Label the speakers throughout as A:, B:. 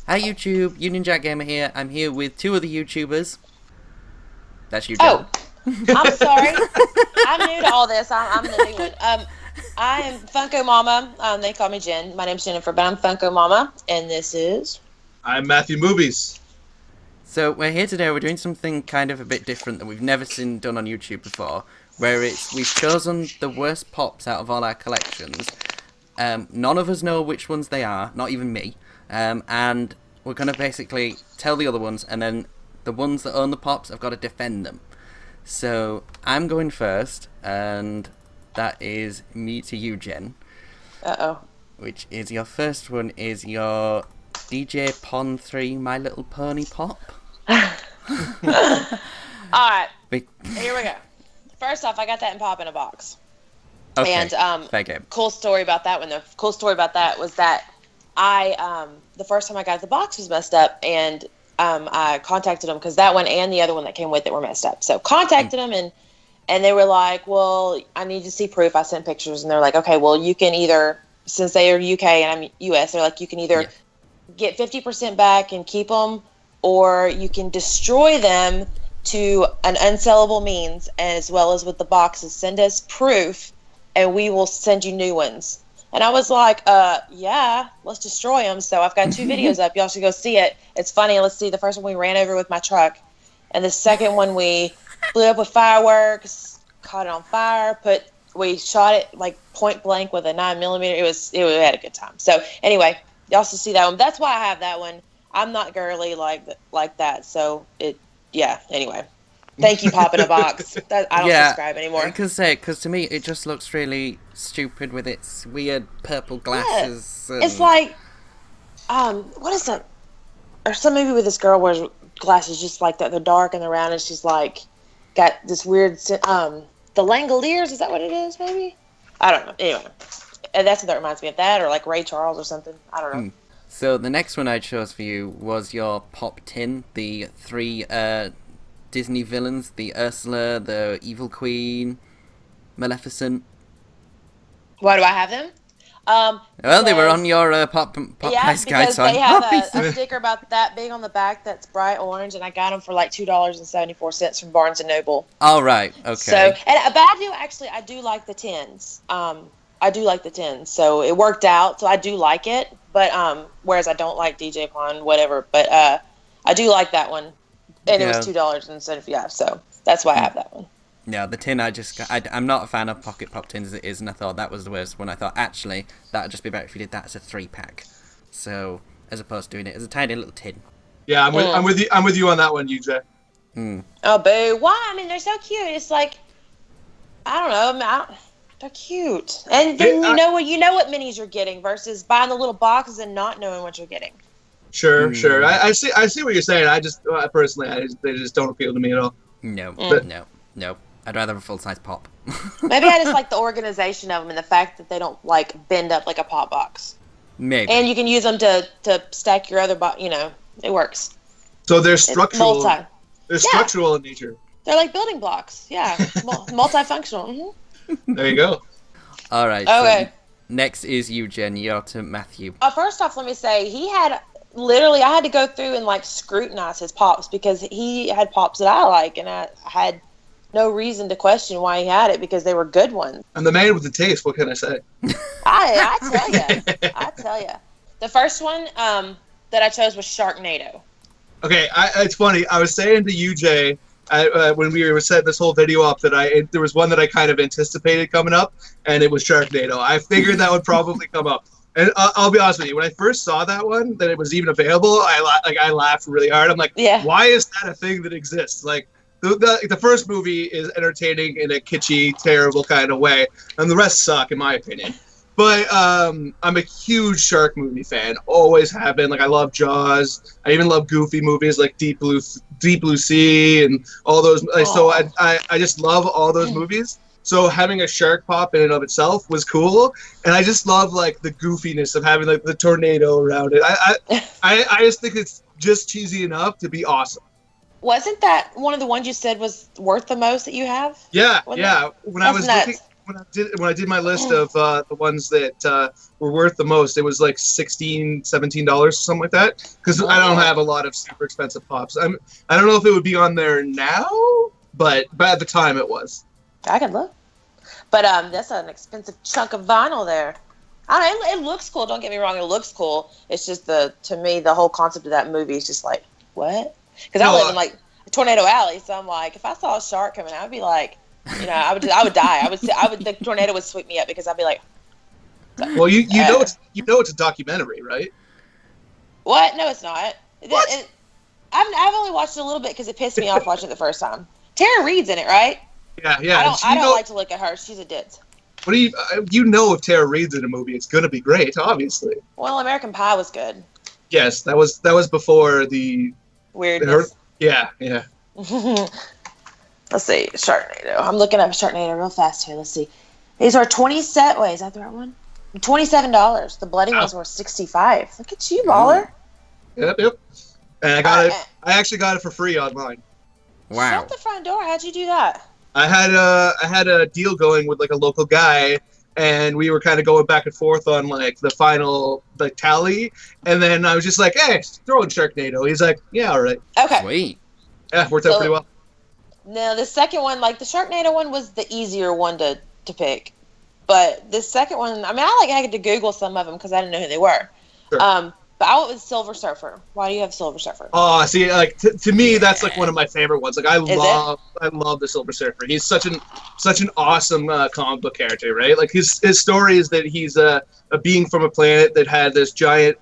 A: Hi YouTube, Union Jack Gamer here. I'm here with two other YouTubers. That's you, Jen.
B: Oh, I'm sorry. I'm new to all this. I'm the new one. I am FunkoMomma. They call me Jen. My name's Jennifer, but I'm FunkoMomma, and this is...
C: I'm Matthew Movies.
A: So we're here today. We're doing something kind of a bit different that we've never seen done on YouTube before, where we've chosen the worst pops out of all our collections. None of us know which ones they are, not even me. And we're going to basically tell the other ones, and then the ones that own the pops have got to defend them. So I'm going first, and that is me to you, Jen.
B: Uh-oh.
A: Which is your first one is your DJ Pond 3 My Little Pony pop.
B: Alright, here we go. First off, I got that in Pop in a Box.
A: Okay,
B: and
A: fair game.
B: Cool story about that one. The cool story about that was that I the first time I got the box was messed up, and I contacted them because that one and the other one that came with it were messed up. So contacted them, and they were like, well, I need to see proof. I sent pictures, and they're like, okay, well, you can either, since they are UK and I'm US, they're like, you can either get 50% back and keep them, or you can destroy them to an unsellable means, as well as with the boxes. Send us proof, and we will send you new ones. And I was like, yeah, let's destroy them. So I've got 2 videos up. Y'all should go see it. It's funny. Let's see. The first one we ran over with my truck. And the second one we blew up with fireworks, caught it on fire, we shot it like point blank with a 9mm. We had a good time. So anyway, y'all should see that one. That's why I have that one. I'm not girly like that. So anyway. Thank you, Pop in a Box. I don't subscribe anymore.
A: Because to me, it just looks really stupid with its weird purple glasses.
B: Yeah. It's like, what is that? Or some movie with this girl wears glasses just like that. They're dark and they're round, and she's like, got this weird, the Langoliers, is that what it is, maybe? I don't know. Anyway, and that's what that reminds me of, that, or like Ray Charles or something. I don't know.
A: So the next one I chose for you was your Pop Tin, the 3, Disney villains, the Ursula, the Evil Queen, Maleficent.
B: Why do I have them?
A: Well, they were on your Pop Price Guide, so
B: they have a sticker about that being on the back that's bright orange, and I got them for like $2.74 from Barnes & Noble.
A: All right, okay.
B: So, but I do like the tins. I do like the tins, so it worked out. So I do like it, but whereas I don't like DJ Pond, whatever. But I do like that one. And it was $2 instead of so that's why I have that one.
A: Yeah, the tin I'm not a fan of pocket pop tins as it is, and I thought that was the worst one. I thought actually that would just be better if you did that as a 3-pack, so as opposed to doing it as a tiny little tin.
C: Yeah, I'm with you on that one, UJ.
B: Oh boo! Why? I mean, they're so cute. It's like, I don't know. They're cute, and then you know what minis you're getting versus buying the little boxes and not knowing what you're getting.
C: Sure. I see what you're saying. I just personally, they just don't appeal to me at all.
A: No. I'd rather have a full-size pop.
B: Maybe I just like the organization of them and the fact that they don't like bend up like a pop box.
A: Maybe.
B: And you can use them to stack your other box. It works.
C: So they're structural. They're structural in nature.
B: They're like building blocks. Yeah, multifunctional. Mm-hmm.
C: There you go.
A: All right.
B: Okay.
A: So next is you, Jen. You're to Matthew.
B: First off, let me say I had to go through and like scrutinize his pops because he had pops that I like, and I had no reason to question why he had it because they were good ones.
C: I'm the man with the taste. What can I say?
B: I tell you. The first one that I chose was Sharknado.
C: Okay, it's funny. I was saying to UJ when we were setting this whole video up that there was one that I kind of anticipated coming up, and it was Sharknado. I figured that would probably come up. And I'll be honest with you, when I first saw that one, that it was even available, I laughed really hard. I'm like, why is that a thing that exists? Like, the first movie is entertaining in a kitschy, terrible kind of way, and the rest suck, in my opinion. But I'm a huge shark movie fan, always have been. Like, I love Jaws. I even love goofy movies like Deep Blue Sea and all those. So I just love all those movies. So having a shark pop in and of itself was cool, and I just love like the goofiness of having like the tornado around it. I just think it's just cheesy enough to be awesome. Wasn't
B: that one of the ones you said was worth the most that you have?
C: Yeah. When I was when I did my list of the ones that were worth the most, it was like $16, $17, something like that. Because I don't have a lot of super expensive pops. I don't know if it would be on there now, but at the time it was.
B: I could look. But that's an expensive chunk of vinyl there. I don't know, it looks cool. Don't get me wrong, it looks cool. It's just to me, the whole concept of that movie is just like, what? Because I live in like a tornado alley, so I'm like, if I saw a shark coming, I'd be like, I would die. The tornado would sweep me up because I'd be like.
C: Well, you know it's a documentary, right? What?
B: No, it's not. I've only watched it a little bit because it pissed me off watching it the first time. Tara Reid's in it, right?
C: Yeah.
B: I don't like to look at her. She's a ditz.
C: What do if Tara Reid's in a movie, it's gonna be great, obviously.
B: Well, American Pie was good.
C: Yes, that was before the
B: weirdness.
C: Yeah.
B: Let's see, Sharknado. I'm looking up Sharknado real fast here. Let's see. These are 27. Wait, is that the right one? $27. The bloody ones were $65. Look at you, baller.
C: Yep. And I got it. I actually got it for free online.
A: Wow.
B: Shut the front door. How'd you do that?
C: I had a deal going with like a local guy, and we were kind of going back and forth on like the final tally, and then I was just like, hey, throw in Sharknado. He's like, yeah, all right.
B: Okay.
A: Sweet.
C: Yeah, worked out pretty well.
B: No, the second one, like the Sharknado one, was the easier one to pick, but the second one, I mean, I had to Google some of them because I didn't know who they were. Sure. But I went with Silver Surfer. Why do you have Silver Surfer?
C: Oh, see, like to me, that's like one of my favorite ones. Like I love the Silver Surfer. He's such an awesome comic book character, right? Like his story is that he's a being from a planet that had this giant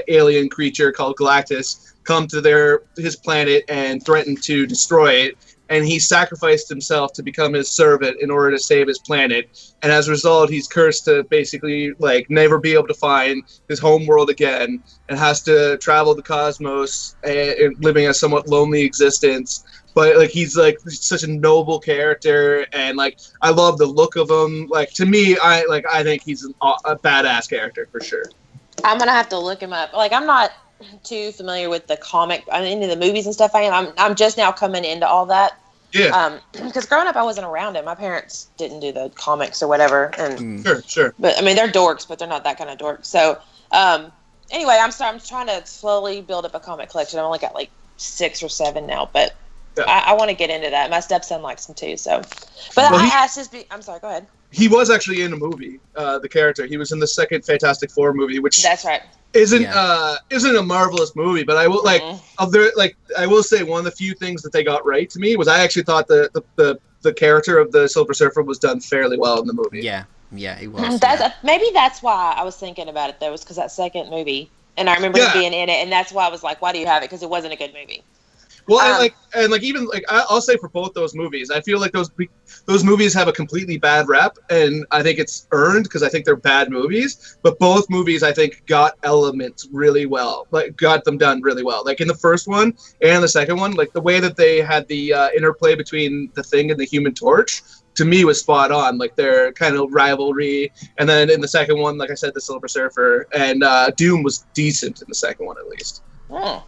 C: alien creature called Galactus come to his planet and threaten to destroy it. And he sacrificed himself to become his servant in order to save his planet. And as a result, he's cursed to basically like never be able to find his home world again, and has to travel the cosmos and living a somewhat lonely existence. But like he's such a noble character, and like I love the look of him. Like to me, I think he's a badass character for sure. I'm
B: gonna have to look him up. Like I'm not too familiar with the comic. I'm into the movies and stuff. I'm just now coming into all that.
C: Yeah.
B: Because growing up, I wasn't around it. My parents didn't do the comics or whatever. And
C: Sure.
B: But I mean, they're dorks, but they're not that kind of dork. So, anyway, I'm trying to slowly build up a comic collection. I've only got like 6 or 7 now, but I want to get into that. My stepson likes them too. So, but I'm sorry. Go ahead. He was actually in a movie. The character. He was in the second Fantastic Four movie, which that's right. Isn't a marvelous movie, but I will I will say one of the few things that they got right to me was I actually thought the character of the Silver Surfer was done fairly well in the movie.
A: Yeah, he was.
B: Maybe that's why I was thinking about it though, was because that second movie, and I remember him being in it, and that's why I was like, why do you have it? Because it wasn't a good movie. Well,
C: I'll say for both those movies, I feel like those movies have a completely bad rep, and I think it's earned because I think they're bad movies. But both movies, I think, got elements really well, like got them done really well. Like in the first one and the second one, like the way that they had the interplay between the Thing and the Human Torch, to me was spot on. Like their kind of rivalry, and then in the second one, like I said, the Silver Surfer and Doom was decent in the second one at least.
B: Oh.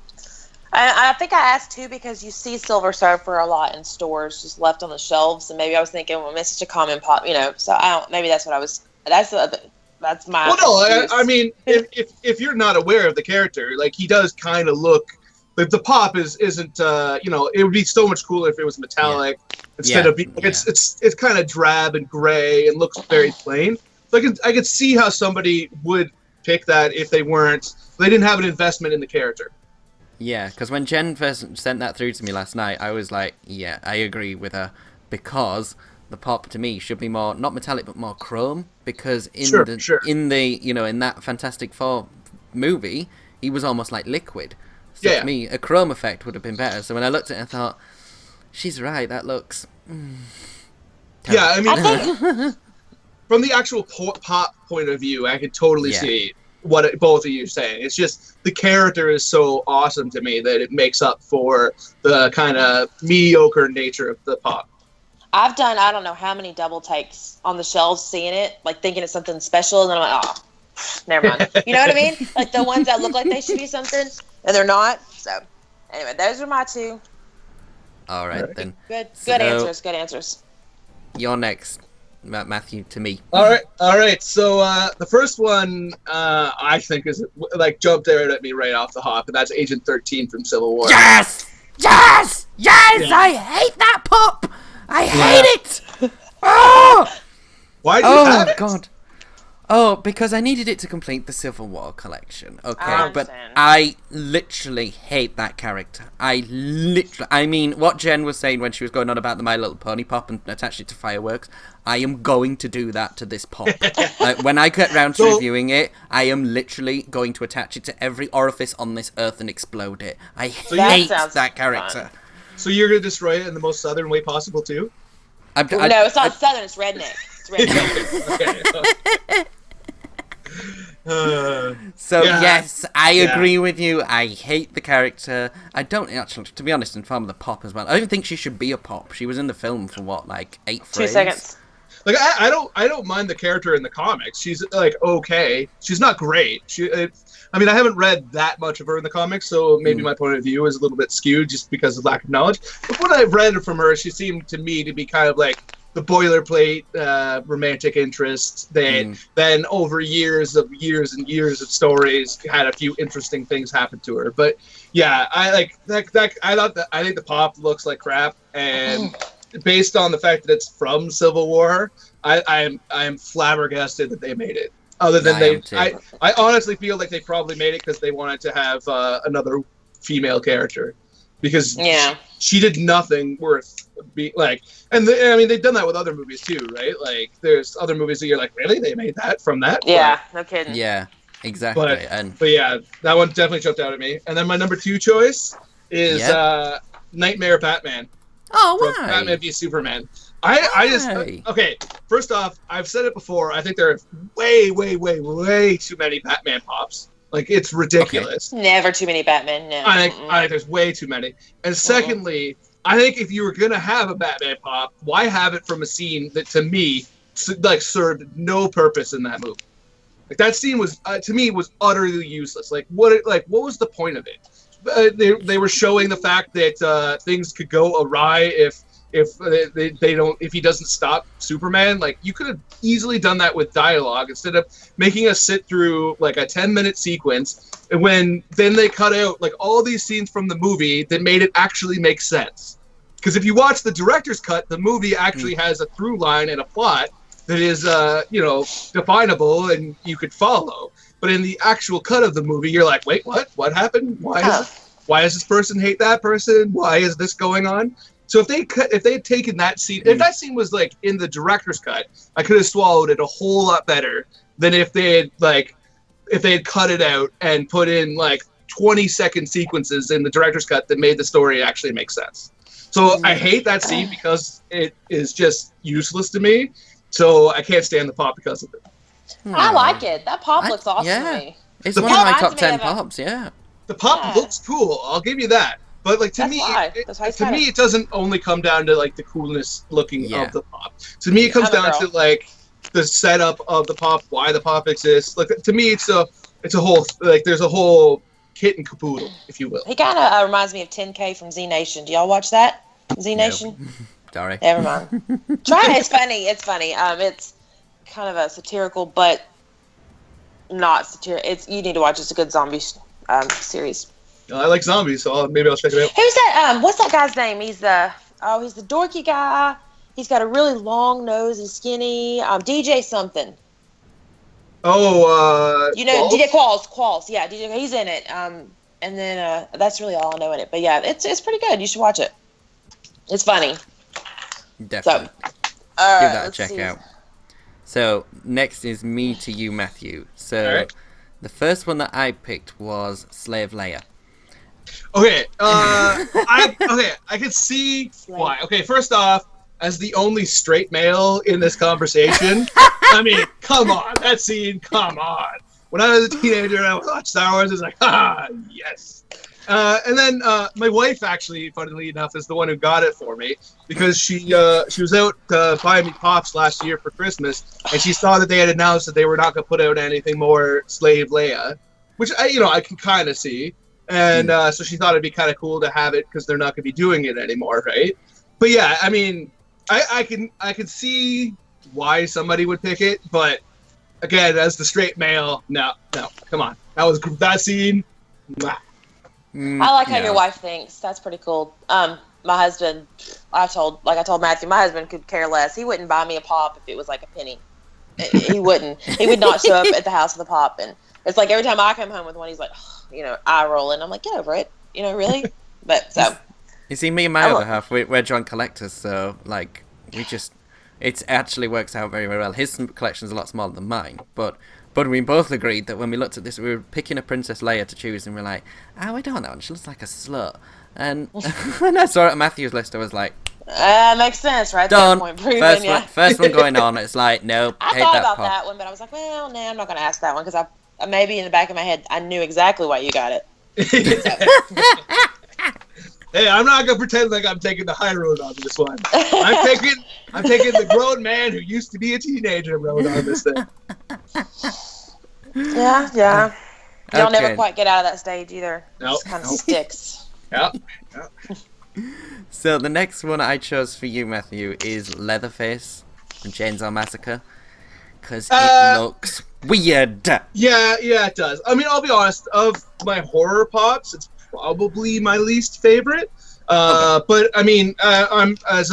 B: I think I asked too because you see Silver Surfer a lot in stores, just left on the shelves, and maybe I was thinking, well, it's such a common pop, So maybe that's what I was. That's my.
C: Well, no, I mean, if you're not aware of the character, like he does kind of look. Like the pop isn't. It would be so much cooler if it was metallic instead of being. It's kind of drab and gray and looks very plain. So I could see how somebody would pick that if they didn't have an investment in the character.
A: Yeah, because when Jen first sent that through to me last night, I was like, yeah, I agree with her, because the pop to me should be more, not metallic, but more chrome, because in that Fantastic Four movie, he was almost like liquid. So to me, a chrome effect would have been better. So when I looked at it, I thought, she's right, that looks...
C: Yeah, I mean, from the actual pop point of view, I could totally see what both of you are saying. It's just the character is so awesome to me that it makes up for the kind of mediocre nature of the pop.
B: I've done I don't know how many double takes on the shelves seeing it, like thinking it's something special, and then I'm like, oh, never mind. You know what I mean? Like the ones that look like they should be something and they're not. So anyway, those are my 2.
A: All right then.
B: Good answers.
A: You're next. Matthew, to me.
C: All right. So the first one I think is like jumped out at me right off the hop, and that's Agent 13 from Civil War.
A: Yes! Yes! Yes! Yeah. I hate that pup! I hate it! Oh!
C: Why do you have it?
A: God. Oh, because I needed it to complete the Civil War collection. Okay, but
B: understand.
A: I literally hate that character. I mean, what Jen was saying when she was going on about the My Little Pony pop and attached it to fireworks, I am going to do that to this pop. When I get round to reviewing it, I am literally going to attach it to every orifice on this earth and explode it. I hate that character.
B: Fun.
C: So you're going to destroy it in the most southern way possible, too?
B: No, it's not southern, it's redneck. It's redneck.
A: Yes, I agree with you. I hate the character. I don't actually, to be honest, in Farm of the Pop as well. I don't think she should be a pop. She was in the film for what, like 8 frames?
B: 2 seconds.
C: Like I don't mind the character in the comics. She's like okay. She's not great. I mean, I haven't read that much of her in the comics, so maybe my point of view is a little bit skewed just because of lack of knowledge. But what I've read from her, she seemed to me to be kind of like the boilerplate romantic interest that then over years and years of stories had a few interesting things happen to her. But yeah, I like that. I think the pop looks like crap, and based on the fact that it's from Civil War, I am flabbergasted that they made it. Other than I honestly feel like they probably made it because they wanted to have another female character, because she did nothing worth and I mean they've done that with other movies too, right? Like there's other movies that you're like, really, they made that from that?
B: Yeah, no kidding.
A: Yeah, exactly.
C: But yeah, that one definitely jumped out at me. And then my number 2 choice is Nightmare Batman.
A: Oh,
C: why? Batman v Superman. I just okay. First off, I've said it before. I think there are way too many Batman pops. Like it's ridiculous.
B: Okay. Never too many Batman. No.
C: I think there's way too many. And secondly, I think if you were gonna have a Batman pop, why have it from a scene that to me like served no purpose in that movie? Like that scene was to me was utterly useless. Like what was the point of it? They were showing the fact that things could go awry if he doesn't stop Superman. Like you could have easily done that with dialogue instead of making us sit through like a 10-minute sequence, and when then they cut out like all these scenes from the movie that made it actually make sense. Because if you watch the director's cut, the movie actually has a through line and a plot that is definable and you could follow. But in the actual cut of the movie, you're like, wait, what happened? Why does this person hate that person? Why is this going on? So if they had taken that scene, if that scene was like in the director's cut, I could have swallowed it a whole lot better than if they had cut it out and put in like 20-second sequences in the director's cut that made the story actually make sense. So I hate that scene because it is just useless to me. So I can't stand the pop because of it.
B: I like it. That pop looks awesome to me.
A: It's one of my top 10 pops. Yeah.
C: The pop looks cool. I'll give you that. But like to me, it doesn't only come down to like the coolness looking of the pop. To me, it comes down to like the setup of the pop, why the pop exists. Like to me, it's a whole like there's a whole kit and caboodle, if you will.
B: He kind of reminds me of 10K from Z Nation. Do y'all watch that? Z Nation.
A: No. Sorry.
B: Never mind. Try it. It's funny. It's funny. It's kind of a satirical, but not satirical. You need to watch. It's a good zombie series.
C: I like zombies, so maybe I'll check it out.
B: Who's that? What's that guy's name? He's the dorky guy. He's got a really long nose. He's skinny. DJ something.
C: Oh,
B: Qualls? DJ Qualls. Yeah, DJ. He's in it. And then that's really all I know in it. But yeah, it's pretty good. You should watch it. It's funny.
A: Definitely.
B: So,
A: give that a check out. So next is me to you, Matthew. So the first one that I picked was Slave Leia.
C: Okay, I can see why. Okay, first off, as the only straight male in this conversation, I mean, come on, that scene, come on. When I was a teenager and I watched Star Wars, it's like, yes. And then my wife, actually, funnily enough, is the one who got it for me, because she was out buying me Pops last year for Christmas, and she saw that they had announced that they were not going to put out anything more Slave Leia, which I can kind of see. And so she thought it'd be kind of cool to have it because they're not going to be doing it anymore, right? But yeah, I mean, I can see why somebody would pick it, but again, as the straight male, no, come on. That scene. Mwah.
B: I like how your wife thinks. That's pretty cool. My husband, I told Matthew, my husband could care less. He wouldn't buy me a pop if it was like a penny. He wouldn't. He would not show up at the house with a pop. And it's like every time I come home with one, he's like, eye rolling. I'm like, get over it. Really? But so.
A: You see, me and my other half, we're joint collectors, so like it actually works out very, very well. His collection's a lot smaller than mine, but we both agreed that when we looked at this, we were picking a Princess Leia to choose, and we're like, we don't know, she looks like a slut. And when I saw it on Matthew's list, I was like,
B: makes sense, right?
A: Done.
B: Point proven,
A: First one going on. It's like, nope.
B: I thought about that one, but I was like, well, no, I'm not going to ask that one because I maybe in the back of my head I knew exactly why you got it.
C: Hey, I'm not gonna pretend like I'm taking the high road on this one. I'm taking the grown man who used to be a teenager road on this thing.
B: Yeah. Y'all never quite get out of that stage either.
C: Nope.
B: It just kind of sticks.
C: Yep.
A: So the next one I chose for you, Matthew, is Leatherface from Chainsaw Massacre, because it looks weird.
C: Yeah, it does. I mean, I'll be honest. Of my horror pops, it's probably my least favorite. But I mean, I'm a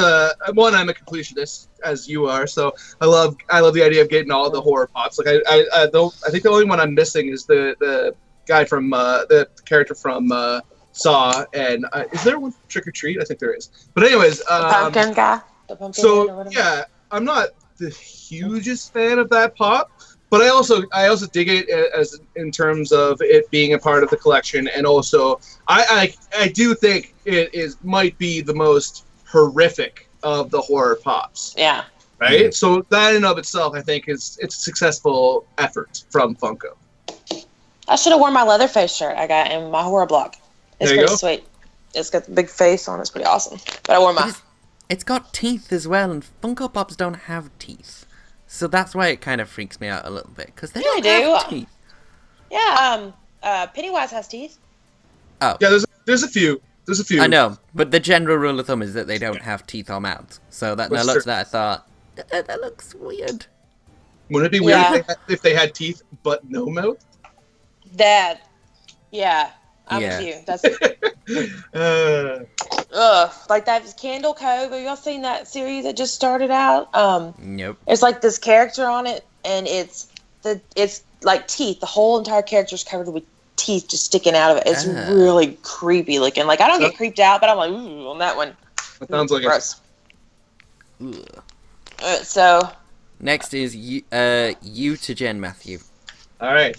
C: completionist, as you are. So I love the idea of getting all the horror pops. Like I think the only one I'm missing is the guy from the character from Saw. And is there one Trick or Treat? I think there is. But anyways,
B: the pumpkin guy. The pumpkin
C: so
B: man or whatever.
C: yeah, I'm not the hugest fan of that pop. But I also dig it as in terms of it being a part of the collection, and also I do think it might be the most horrific of the horror pops.
B: Yeah.
C: Right. Mm-hmm. So that in and of itself, I think it's a successful effort from Funko.
B: I should have worn my Leatherface shirt I got in my horror block. It's pretty sweet. It's got the big face on. It's pretty awesome. But I wore my.
A: It's got teeth as well, and Funko Pops don't have teeth. So that's why it kind of freaks me out a little bit, because they don't have teeth.
B: Yeah, Pennywise has teeth.
A: Oh.
C: Yeah, there's a few.
A: I know, but the general rule of thumb is that they don't have teeth or mouths. So that when I looked at that, I thought, that looks weird.
C: Wouldn't it be weird if they had teeth but no mouth?
B: Dad. Yeah. I'm with you. That's like that Candle Cove. Have y'all seen that series that just started out?
A: Nope.
B: It's like this character on it, and it's like teeth. The whole entire character is covered with teeth just sticking out of it. It's really creepy looking. Like I don't get creeped out, but I'm like, ooh, on that one.
C: That sounds like
B: gross. So
A: next is you to Jen, Matthew.
C: All right.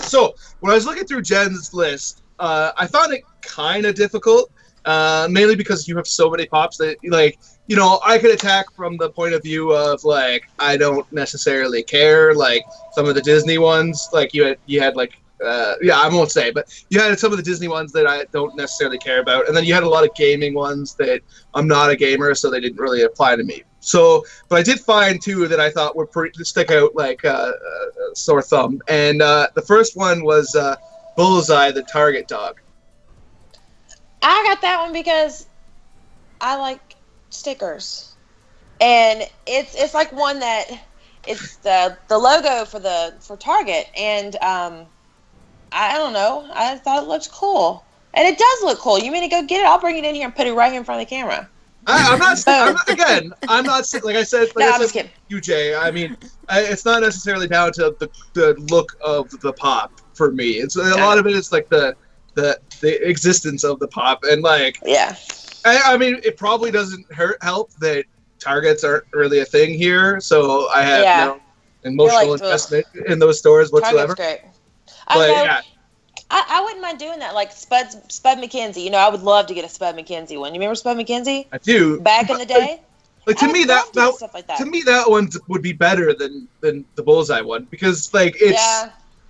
C: So when I was looking through Jen's list, I found it kind of difficult, mainly because you have so many pops that, like, I could attack from the point of view of, like, I don't necessarily care. Like, some of the Disney ones, like, you had like, I won't say, but you had some of the Disney ones that I don't necessarily care about. And then you had a lot of gaming ones that I'm not a gamer, so they didn't really apply to me. So, but I did find two that I thought were stick out like a sore thumb. And the first one was Bullseye, the Target dog.
B: I got that one because I like stickers, and it's like one that it's the logo for Target, and I don't know, I thought it looked cool, and it does look cool. You mean to go get it? I'll bring it in here and put it right here in front of the camera.
C: I'm not like I said. Like
B: I'm just kidding.
C: UJ, I mean, it's not necessarily down to the look of the pop for me. It's a lot of it is like the existence of the pop, and like I mean, it probably doesn't help that Targets aren't really a thing here, so I have no emotional investment in those stores whatsoever.
B: Target's great. I wouldn't mind doing that, like Spud McKenzie. I would love to get a Spud McKenzie one. You remember Spud McKenzie?
C: I do.
B: Back in the day.
C: Like to me that one would be better than the Bullseye one, because like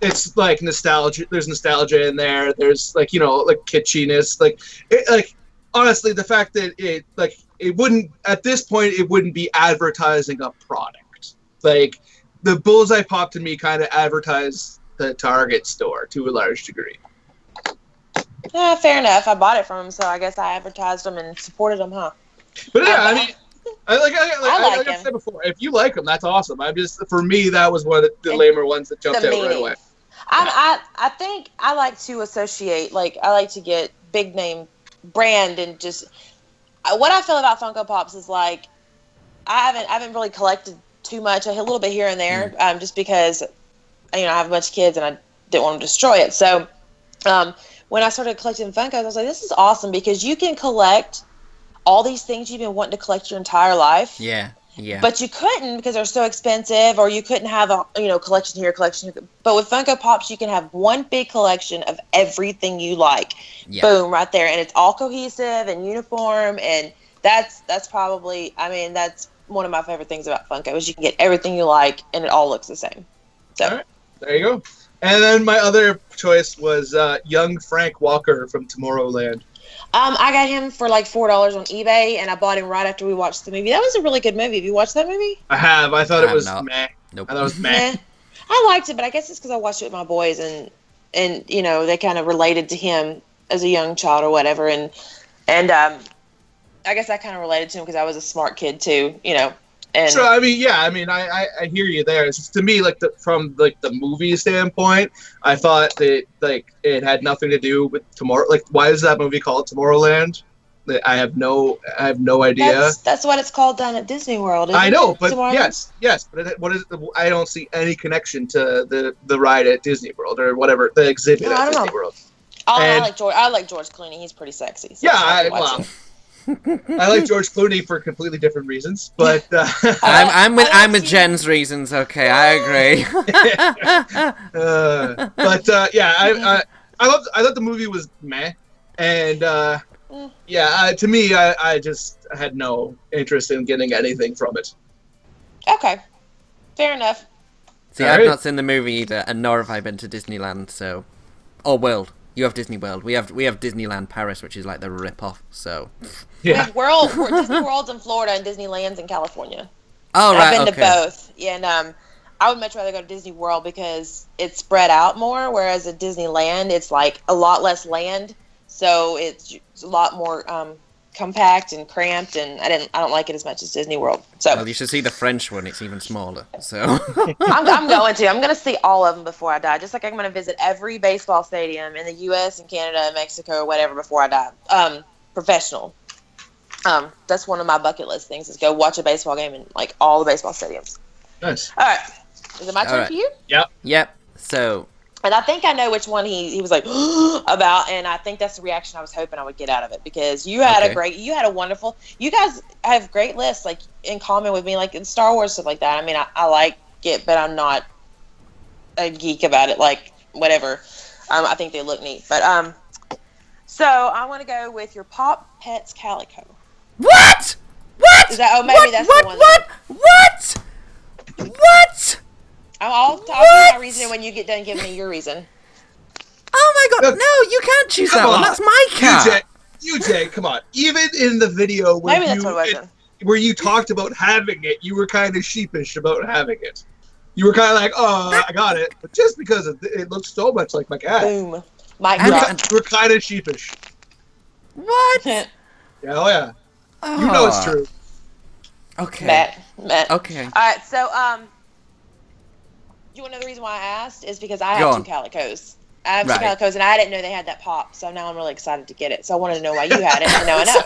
C: it's like nostalgia. There's nostalgia in there. There's like like kitschiness. Like honestly, the fact that it wouldn't at this point it wouldn't be advertising a product. Like the Bullseye pop to me kind of advertised the Target store to a large degree.
B: Fair enough. I bought it from him, so I guess I advertised them and supported them, huh?
C: But yeah, I mean, Like
B: I like
C: I
B: him.
C: said before, if you like them, that's awesome. For me, that was one of the lamer ones that jumped
B: The
C: out right
B: meaning.
C: away.
B: I think I like to associate, like, I like to get big name brand and just what I feel about Funko Pops is like I haven't really collected too much, a little bit here and there, just because I have a bunch of kids and I didn't want to destroy it. So when I started collecting Funkos, I was like, this is awesome because you can collect all these things you've been wanting to collect your entire life.
A: Yeah.
B: But you couldn't because they're so expensive, or you couldn't have a collection here, collection here. But with Funko Pops, you can have one big collection of everything you like. Yeah. Boom, right there, and it's all cohesive and uniform, and that's probably, that's one of my favorite things about Funko is you can get everything you like, and it all looks the same. So
C: all right, there you go. And then my other choice was young Frank Walker from Tomorrowland.
B: I got him for like $4 on eBay, and I bought him right after we watched the movie. That was a really good movie. Have you watched that movie?
C: I have. I thought it was
A: not.
C: meh.
A: Nope.
C: I thought it was meh.
B: I liked it, but I guess it's because I watched it with my boys, and they kind of related to him as a young child or whatever, and I guess I kind of related to him because I was a smart kid too, And
C: so I hear you there. It's just, to me, from the movie standpoint, I thought that it had nothing to do with tomorrow. Like, why is that movie called Tomorrowland? I have no idea.
B: That's what it's called down at Disney World.
C: I know, but yes. But what is? I don't see any connection to the ride at Disney World or whatever, the exhibit at Disney World.
B: I like George Clooney. He's pretty sexy. So
C: yeah, I like George Clooney for completely different reasons, but
A: I'm with Jen's reasons. Okay, I agree.
C: I thought the movie was meh, and to me, I just had no interest in getting anything from it.
B: Okay, fair enough.
A: See, I've not seen the movie either, and nor have I been to Disneyland. So, World. You have Disney World. We have Disneyland Paris, which is like the rip-off. So
B: yeah, Disney World's in Florida and Disneyland's in California.
A: Oh, right.
B: I've been to both. Yeah, and I would much rather go to Disney World because it's spread out more, whereas at Disneyland it's like a lot less land, so it's a lot more compact and cramped, and I don't like it as much as Disney World. So
A: well, you should see the French one; it's even smaller. So
B: I'm going to see all of them before I die. Just like I'm going to visit every baseball stadium in the U.S. and Canada and Mexico or whatever before I die. Professional. That's one of my bucket list things is go watch a baseball game in like all the baseball stadiums.
C: Nice.
B: All right, is it my turn for you?
C: Yep.
A: So.
B: And I think I know which one he was like about, and I think that's the reaction I was hoping I would get out of it because you had you guys have great lists like in common with me, like in Star Wars stuff like that. I mean, I like it, but I'm not a geek about it. Like whatever, I think they look neat, but so I want to go with your Pop Pets Calico.
A: What?
B: Is that? Oh, maybe that's the one.
A: What?
B: I'll give you my reason when you get done giving me your reason.
A: Oh my god, no, you can't choose that one. That's my cat.
C: UJ, come on. Even in the video where you talked about having it, you were kind of sheepish about having it. You were kind of like, oh, I got it. But just because it looks so much like my cat.
B: Boom.
C: We're kind of sheepish.
A: What?
C: Yeah, oh yeah. Oh. You know it's true.
A: Okay.
B: Matt.
A: Okay.
B: All right, so, you want to know the reason why I asked? Is because I have two Calicos. I have two Calicos, and I didn't know they had that pop, so now I'm really excited to get it. So I wanted to know why you had it, and now I know.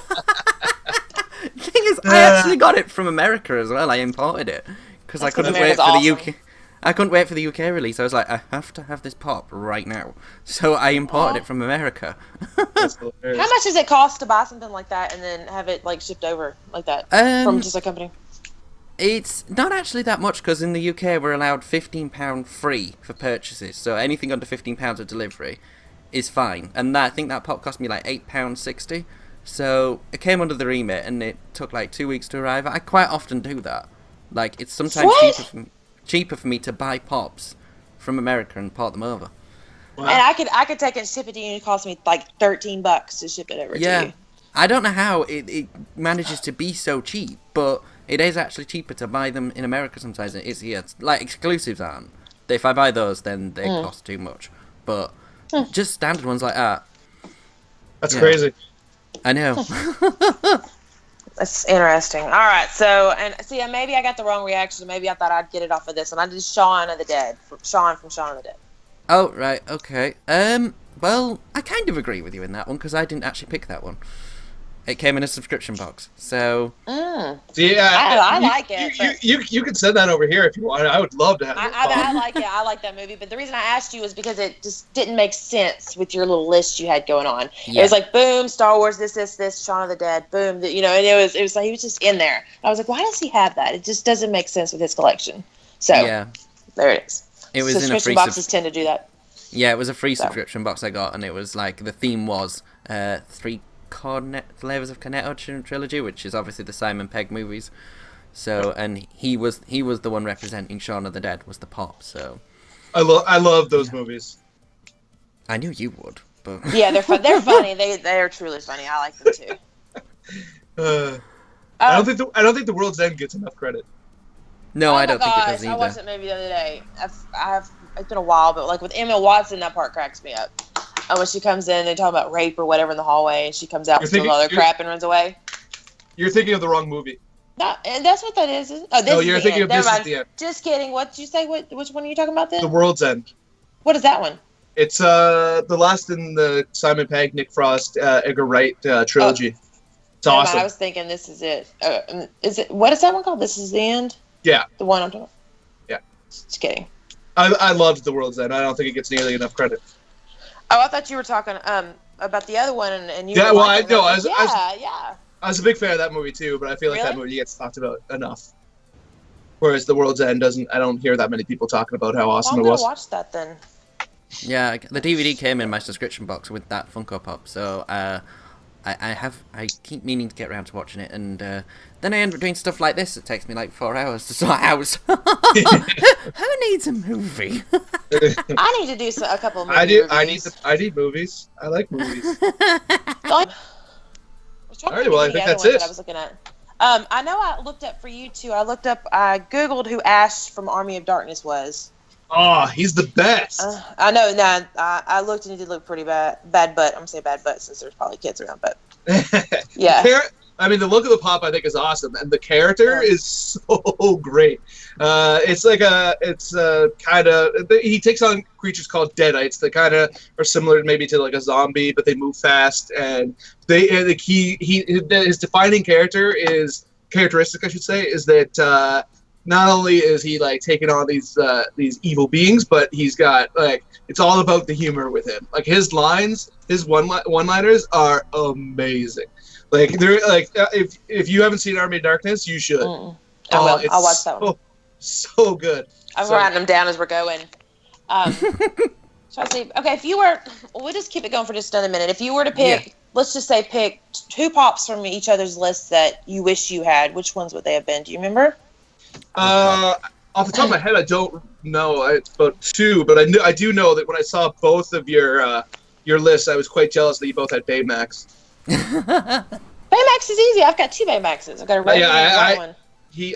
A: The thing is, I actually got it from America as well. I imported it because I couldn't wait for the UK. I couldn't wait for the UK release. I was like, I have to have this pop right now. So I imported it from America.
B: How much does it cost to buy something like that and then have it like shipped over like that from just a company?
A: It's not actually that much because in the UK we're allowed £15 free for purchases. So anything under £15 of delivery is fine. And I think that pop cost me like £8.60. So it came under the remit and it took like 2 weeks to arrive. I quite often do that. Like it's sometimes cheaper for me to buy pops from America and port them over.
B: Wow. And I could take it and ship it to you and it cost me like $13 to ship it over to you.
A: I don't know how it manages to be so cheap, but it is actually cheaper to buy them in America sometimes than it is here. Like exclusives aren't. If I buy those then they cost too much. But just standard ones like that.
C: That's crazy.
A: I know.
B: That's interesting. All right, so and see, maybe I got the wrong reaction. Maybe I thought I'd get it off of this one. I did Shaun of the Dead, Shaun from Shaun of the Dead.
A: Oh right, okay. Well, I kind of agree with you in that one because I didn't actually pick that one. It came in a subscription box, so.
C: Yeah,
B: I like it.
C: You can send that over here if you want. I would love to have it.
B: I like it. I like that movie, but the reason I asked you was because it just didn't make sense with your little list you had going on. Yeah. It was like boom, Star Wars, this, Shaun of the Dead, boom, and it was like he was just in there. I was like, why does he have that? It just doesn't make sense with his collection. So yeah, there it is.
A: It was in a free
B: boxes tend to do that.
A: Yeah, it was a free subscription box I got, and it was like the theme was 3 Flavors of Cornetto trilogy, which is obviously the Simon Pegg movies. So, and he was the one representing Shaun of the Dead, was the pop. So,
C: I love those movies.
A: I knew you would, but
B: yeah, they're funny. They're truly funny. I like them too.
C: I don't think The World's End gets enough credit.
A: No, I don't think it does either.
B: I watched it maybe the other day. It's been a while, but like with Emma Watson, that part cracks me up. When she comes in, they talk about rape or whatever in the hallway, and she comes out with all other crap and runs away.
C: You're thinking of the wrong movie.
B: That's what that is.
C: You're thinking of This Is the End.
B: Just kidding. What did you say? Which one are you talking about then?
C: The World's End.
B: What is that one?
C: It's the last in the Simon Pegg, Nick Frost, Edgar Wright trilogy. It's awesome.
B: I was thinking This Is It. Is it? What is that one called? This Is the End?
C: Yeah.
B: The one I'm talking about?
C: Yeah.
B: Just kidding.
C: I loved The World's End. I don't think it gets nearly enough credit.
B: Oh, I thought you were talking about the other one, and you.
C: Yeah, well, I was a big fan of that movie too, but I feel like that movie gets talked about enough. Whereas The World's End doesn't. I don't hear that many people talking about how awesome it was.
B: I'm gonna watch that then.
A: Yeah, the DVD came in my subscription box with that Funko Pop, so I keep meaning to get around to watching it, and then I end up doing stuff like this. It takes me like 4 hours to sort out. Who needs a movie?
B: I need to do a couple of movies.
C: I need movies. I like movies.
B: All
C: right, well, I think that's it.
B: I was looking at. I know I looked up for you too. I Googled who Ash from Army of Darkness was.
C: Oh, he's the best.
B: I know. Nah, I looked and he did look pretty bad. Bad butt. I'm gonna say bad butt since there's probably kids around, but yeah. I mean, the look of the pop I think is awesome, and the character is so great. It's kind of he takes on creatures called Deadites that kind of are similar maybe to like a zombie, but they move fast, and his defining characteristic, I should say, is that not only is he like taking on these evil beings, but he's got like it's all about the humor with him. Like his lines, his one-liners are amazing. Like they're like if you haven't seen Army of Darkness, you should. I will. I'll watch that one.
C: So good.
B: I'm writing them down as we're going. So I say, okay, if you were, we'll just keep it going for just another minute. If you were to pick, let's just say pick 2 pops from each other's lists that you wish you had, which ones would they have been? Do you remember?
C: Off the top of my head, I don't know. It's about 2, but I do know that when I saw both of your lists, I was quite jealous that you both had Baymax.
B: Baymax is easy. I've got 2 Baymaxes. I've got a red one and a white one.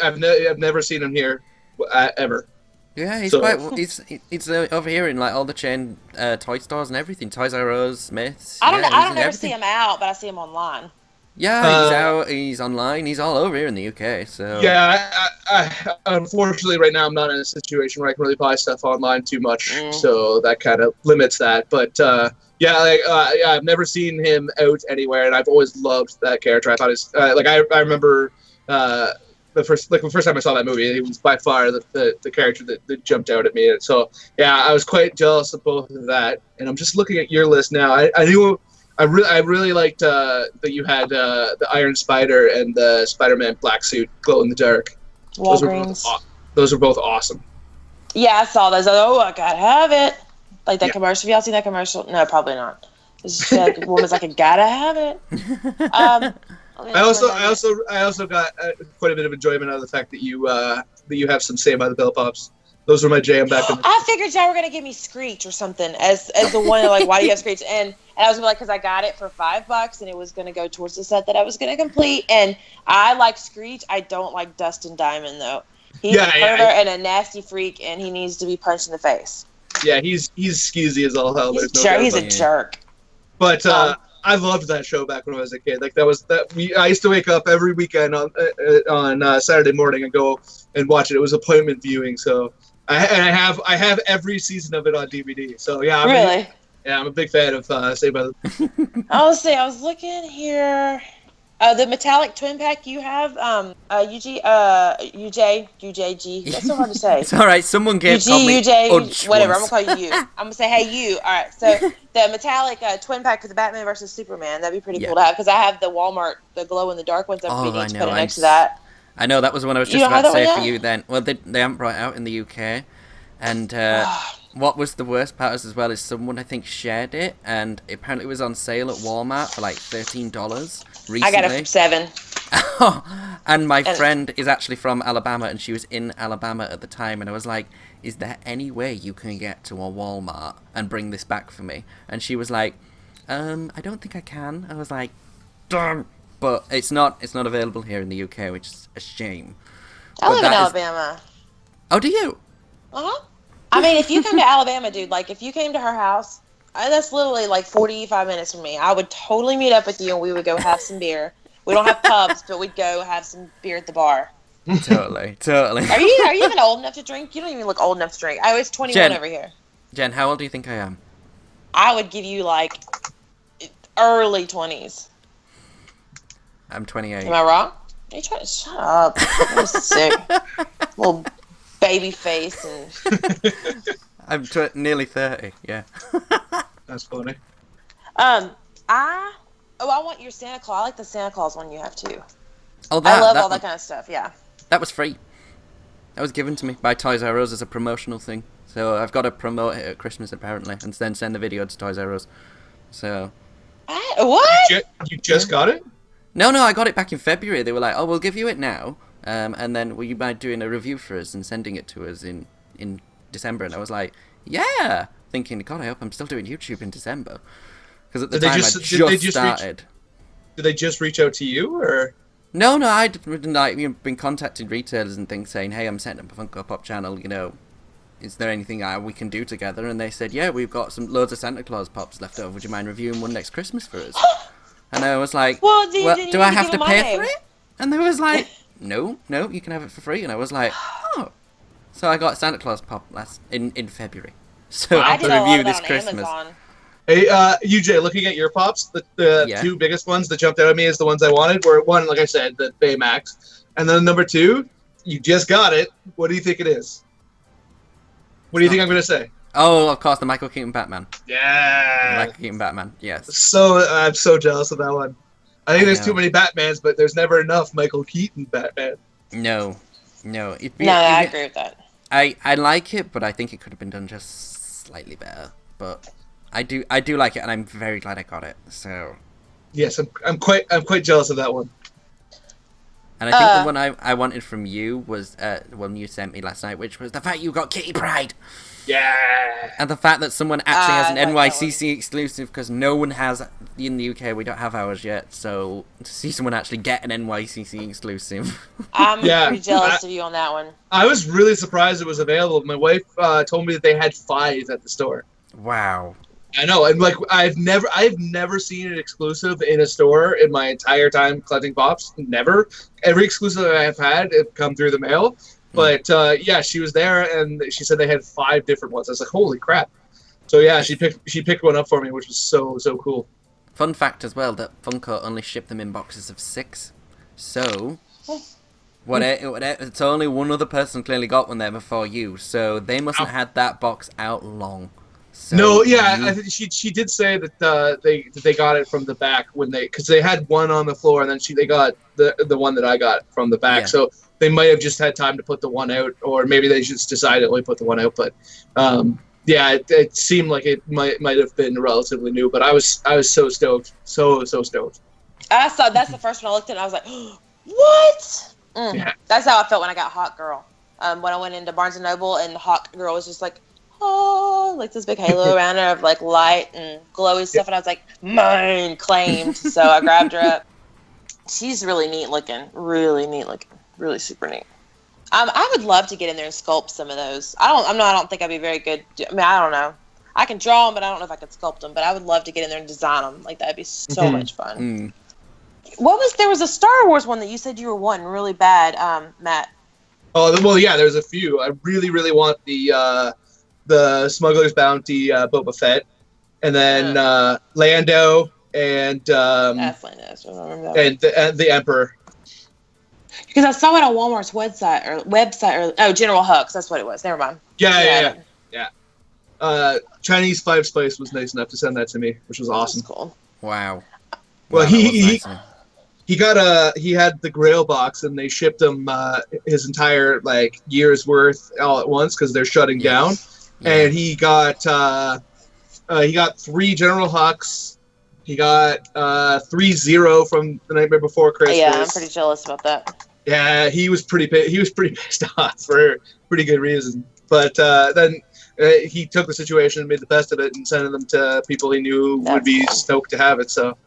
C: I've never seen him here ever.
A: Yeah, he's over here in like all the chain toy stores and everything. Toys R Us, Smiths.
B: I don't ever see him out, but I see him online.
A: Yeah, he's out. He's online. He's all over here in the UK. So
C: yeah, I unfortunately right now I'm not in a situation where I can really buy stuff online too much, so that kind of limits that. But I've never seen him out anywhere, and I've always loved that character. I thought I remember the first time I saw that movie, it was by far the character that jumped out at me. And so yeah, I was quite jealous of both of that. And I'm just looking at your list now. I really liked that you had the Iron Spider and the Spider-Man black suit glow in the dark.
B: Walgreens.
C: Those were both awesome.
B: Yeah, I saw those. I gotta have it. Like that commercial. Have y'all seen that commercial? No, probably not. It's just like a woman's like, I gotta have it. I also got quite a bit of enjoyment out of the fact that you have some Saved by the Bell Pops. Those were my jam back in the I figured y'all were gonna give me Screech or something as the one like, why do you have Screech? And I was like, because I got it for $5 and it was gonna go towards the set that I was gonna complete. And I like Screech. I don't like Dustin Diamond though. He's a pervert and a nasty freak, and he needs to be punched in the face.
C: Yeah, he's skeezy as all hell.
B: He's a jerk.
C: But I loved that show back when I was a kid. Like I used to wake up every weekend on Saturday morning and go and watch it. It was appointment viewing, so I have every season of it on DVD. So yeah, I'm a big fan of Saved by the.
B: I was looking here. The metallic twin pack you have, UJG. That's so hard to say.
A: It's all right. Someone called me
B: UJ, whatever. I'm gonna call you. I'm gonna say, hey, you. All right. So the metallic twin pack for the Batman versus Superman. That'd be pretty cool to have because I have the Walmart, the glow in the dark ones. We need to put it next to that.
A: I know that was the one I was just about to say for you. Then, well, they haven't brought it out in the UK, and what was the worst part as well is someone I think shared it, and apparently it was on sale at Walmart for like $13 recently.
B: I got it for $7.
A: And my friend is actually from Alabama, and she was in Alabama at the time, and I was like, is there any way you can get to a Walmart and bring this back for me? And she was like, I don't think I can. I was like, darn. But it's not available here in the UK, which is a shame.
B: I live in Alabama.
A: Oh, do you?
B: Uh-huh. I mean, if you come to Alabama, dude, like, if you came to her house, that's literally, like, 45 minutes from me. I would totally meet up with you, and we would go have some beer. We don't have pubs, but we'd go have some beer at the bar.
A: Totally.
B: Are you even old enough to drink? You don't even look old enough to drink. I was 21 over here.
A: Jen, how old do you think I am?
B: I would give you, like, early 20s.
A: I'm 28.
B: Am I wrong? Are you trying to shut up? I'm sick. Little baby face and.
A: I'm nearly 30. Yeah.
C: That's funny.
B: I want your Santa Claus. I like the Santa Claus one you have too.
A: Oh,
B: I love all that kind of stuff. Yeah.
A: That was free. That was given to me by Toys R Us as a promotional thing. So I've got to promote it at Christmas apparently, and then send the video to Toys R Us. So.
B: What?
C: You just got it?
A: No, I got it back in February. They were like, "Oh, we'll give you it now, and then will you mind doing a review for us and sending it to us in December?" And I was like, "Yeah," thinking, "God, I hope I'm still doing YouTube in December," because at the time I just started.
C: Did they just reach out to you, or?
A: No, I'd been contacting retailers and things saying, "Hey, I'm setting up a Funko Pop channel. You know, is there anything we can do together?" And they said, "Yeah, we've got loads of Santa Claus pops left over. Would you mind reviewing one next Christmas for us?" And I was like,
B: well,
A: do I have to pay for it? And they was like, no, you can have it for free. And I was like, oh. So I got Santa Claus pop in February. So
B: I did
A: review this Christmas.
B: Amazon.
C: Hey, UJ, looking at your pops, the two biggest ones that jumped out at me as the ones I wanted were, one, like I said, the Baymax. And then number two, you just got it. What do you think it is? What do you think I'm going to say?
A: Oh, of course, the Michael Keaton Batman.
C: Yeah.
A: The Michael Keaton Batman, yes.
C: So, I'm so jealous of that one. I think there's too many Batmans, but there's never enough Michael Keaton Batman.
A: No.
B: I agree with that.
A: I like it, but I think it could have been done just slightly better. But I do like it, and I'm very glad I got it. So. Yes,
C: I'm quite jealous of that one.
A: And I think the one I wanted from you was one you sent me last night, which was the fact you got Kitty Pryde.
C: Yeah.
A: And the fact that someone actually has an NYCC exclusive, because no one has in the UK. We don't have ours yet, so to see someone actually get an NYCC exclusive.
B: I'm pretty jealous of you on that one.
C: I was really surprised it was available. My wife told me that they had 5 at the store.
A: Wow.
C: I know, and like I've never seen an exclusive in a store in my entire time collecting pops. Never. Every exclusive that I've had, it come through the mail. But yeah, she was there, and she said they had 5 different ones. I was like, holy crap! So yeah, she picked one up for me, which was so cool.
A: Fun fact as well that Funko only shipped them in boxes of 6. So it's only one other person clearly got one there before you. So they mustn't have had that box out long. So
C: no, yeah, I think she did say that they got it from the back because they had one on the floor, and then they got the one that I got from the back. Yeah. So they might have just had time to put the one out, or maybe they just decided to only put the one out. But yeah, it seemed like it might have been relatively new. But I was so stoked, so stoked.
B: That's the first one I looked at, and I was like, what?
C: Yeah.
B: That's how I felt when I got Hawk Girl. When I went into Barnes & Noble, and Hawk Girl was just like, oh, like this big halo around her of like light and glowy stuff, and I was like, mine, claimed. So I grabbed her up. She's really neat looking, really super neat. I would love to get in there and sculpt some of those. I don't think I'd be very good. I mean, I don't know. I can draw them, but I don't know if I could sculpt them. But I would love to get in there and design them. Like that'd be so much fun. There was a Star Wars one that you said you were wanting really bad, Matt.
C: Oh well, yeah. There's a few. I really, really want the Smuggler's Bounty Boba Fett, and then Lando and
B: That's Lando. I remember that.
C: and the Emperor.
B: Because I saw it on Walmart's website, General Hux. That's what it was. Never mind.
C: Yeah. Chinese Five Spice was nice enough to send that to me, which was awesome.
B: That's cool.
A: Wow.
C: Well,
A: Wow,
C: he had the Grail box, and they shipped him his entire year's worth all at once because they're shutting down. Yeah. And he got 3 General Hux. He got 3 Zero from The Nightmare Before Christmas.
B: Yeah, I'm pretty jealous about that.
C: Yeah, he was pretty pissed off for pretty good reason. But then he took the situation and made the best of it and sent them to people he knew would be stoked to have it. So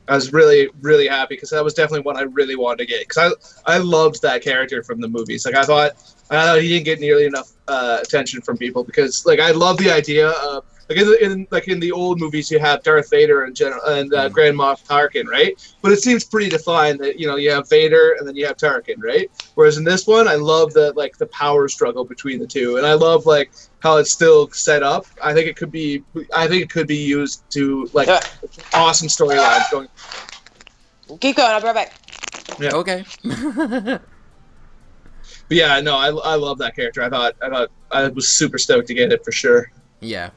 C: I was really, really happy because that was definitely one I really wanted to get because I loved that character from the movies. I thought he didn't get nearly enough attention from people because I love the idea of in the old movies you have Darth Vader and Grand Moff Tarkin, right? But it seems pretty defined that you have Vader and then you have Tarkin, right? Whereas in this one, I love the power struggle between the two, and I love how it's still set up. I think it could be used to awesome storylines going.
B: Keep going. I'll be right back.
A: Yeah. Okay.
C: But yeah, no, I love that character. I thought I was super stoked to get it for sure.
A: Yeah.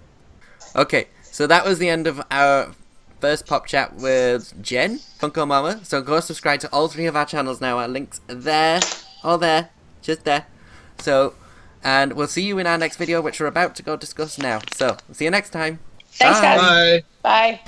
A: Okay, so that was the end of our first pop chat with Jen, FunkoMomma. So go subscribe to all 3 of our channels now. Our links there, all there, just there. So, and we'll see you in our next video, which we're about to go discuss now. So, see you next time.
B: Thanks, guys.
C: Bye.
B: Bye.